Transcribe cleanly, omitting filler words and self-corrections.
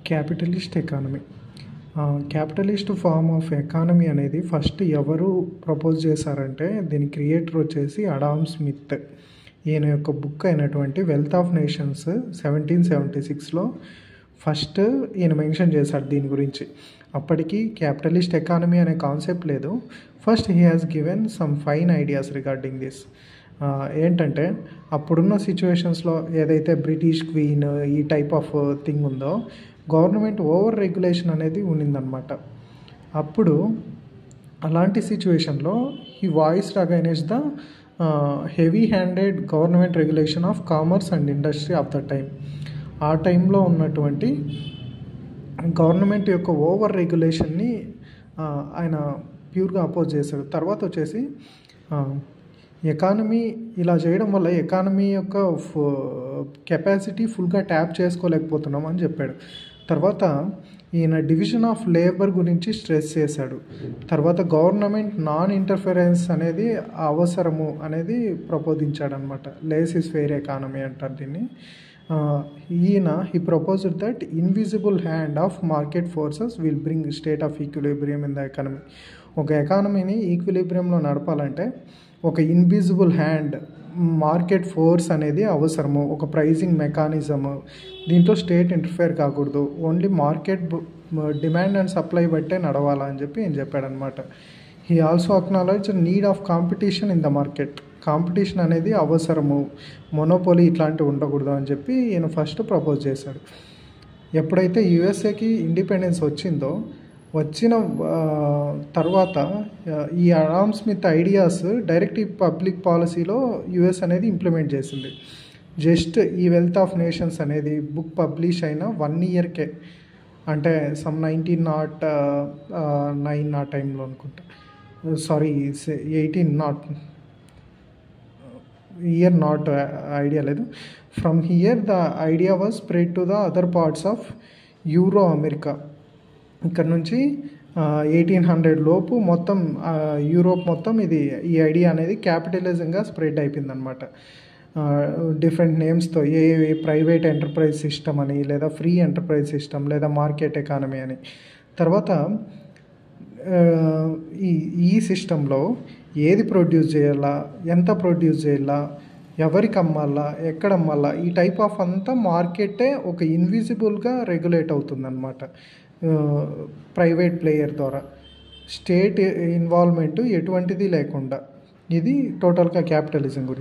Capitalist economy. Capitalist form of economy అనేది first ఎవరు propose చేశారంటే దీని క్రియేటర్ వచ్చేసి అడామ్ స్మిత్. ఈయన యొక్క బుక్ అయినటువంటి వెల్త్ ఆఫ్ నేషన్స్ 1776లో ఫస్ట్ ఈయన మెన్షన్ చేశాడు దీని గురించి. అప్పటికి క్యాపిటలిస్ట్ ఎకానమీ అనే కాన్సెప్ట్ లేదు. First he has given some fine ideas regarding this. ఏంటంటే అప్పుడున్న సిచ్యువేషన్స్లో ఏదైతే బ్రిటిష్ క్వీన్ ఈ టైప్ ఆఫ్ థింగ్ ఉందో గవర్నమెంట్ ఓవర్ రెగ్యులేషన్ అనేది ఉన్నిందనమాట. అప్పుడు అలాంటి సిచ్యువేషన్లో ఈ voiced against the heavy handed government regulation of commerce and industry of the time. ఆ టైంలో ఉన్నటువంటి గవర్నమెంట్ యొక్క ఓవర్ రెగ్యులేషన్ని ఆయన ప్యూర్గా అపోజ్ చేశాడు. తర్వాత వచ్చేసి ఎకానమీ ఇలా చేయడం వల్ల ఎకానమీ యొక్క కెపాసిటీ ఫుల్గా ట్యాప్ చేసుకోలేకపోతున్నాం అని చెప్పాడు. తర్వాత ఈయన డివిజన్ ఆఫ్ లేబర్ గురించి స్ట్రెస్ చేశాడు. తర్వాత గవర్నమెంట్ నాన్ ఇంటర్ఫరెన్స్ అనేది అవసరము అనేది ప్రపోజించాడనమాట. లెస్ ఇస్ ఫెయిర్ ఎకానమీ అంటారు దీన్ని. ఈయన he proposed that invisible hand of market forces will bring state of equilibrium in the economy. ఒక ఎకానమీని ఈక్విలిబ్రియంలో నడపాలంటే ఒక ఇన్విజిబుల్ హ్యాండ్ మార్కెట్ ఫోర్స్ అనేది అవసరము, ఒక ప్రైజింగ్ మెకానిజము. దీంట్లో స్టేట్ ఇంటర్ఫేర్ కాకూడదు, only market demand and supply బట్టే నడవాలని చెప్పి ఈయన చెప్పాడనమాట. He also acknowledge need of competition in the market. Competition అనేది అవసరము, మొనోపోలీ ఇట్లాంటివి ఉండకూడదు అని చెప్పి ఈయన ఫస్ట్ ప్రపోజ్ చేశాడు. ఎప్పుడైతే యుఎస్ఏకి ఇండిపెండెన్స్ వచ్చిన తర్వాత ఈ అడామ్ స్మిత్ ఐడియాస్ డైరెక్ట్ పబ్లిక్ పాలసీలో యుఎస్ అనేది ఇంప్లిమెంట్ చేసింది. జస్ట్ ఈ వెల్త్ ఆఫ్ నేషన్స్ అనేది బుక్ పబ్లిష్ అయిన 1 ఇయర్కే, అంటే సమ్ 1909 ఆ టైంలో అనుకుంటా, సారీ 18 ఇయర్ నాట్ ఐడియా లేదు. From here the idea was spread to the other parts of euro America. ఇక్కడ నుంచి 1800 లోపు మొత్తం యూరోప్ మొత్తం ఈ ఐడియా అనేది క్యాపిటలిజంగా స్ప్రెడ్ అయిపోయిందనమాట. డిఫరెంట్ నేమ్స్తో ప్రైవేట్ ఎంటర్ప్రైజ్ సిస్టమ్ అని, లేదా ఫ్రీ ఎంటర్ప్రైజ్ సిస్టమ్, లేదా మార్కెట్ ఎకానమీ అని. తర్వాత ఈ సిస్టంలో ఏది ప్రొడ్యూస్ చేయాలా, ఎంత ప్రొడ్యూస్ చేయాలా, ఎవరికి అమ్మాలా, ఎక్కడ అమ్మాలా, ఈ టైప్ ఆఫ్ అంతా మార్కెటే ఒక ఇన్విజిబుల్గా రెగ్యులేట్ అవుతుందన్నమాట ప్రైవేట్ ప్లేయర్ ద్వారా. స్టేట్ ఇన్వాల్వ్మెంటు ఎటువంటిది లేకుండా. ఇది టోటల్గా క్యాపిటలిజం గురించి.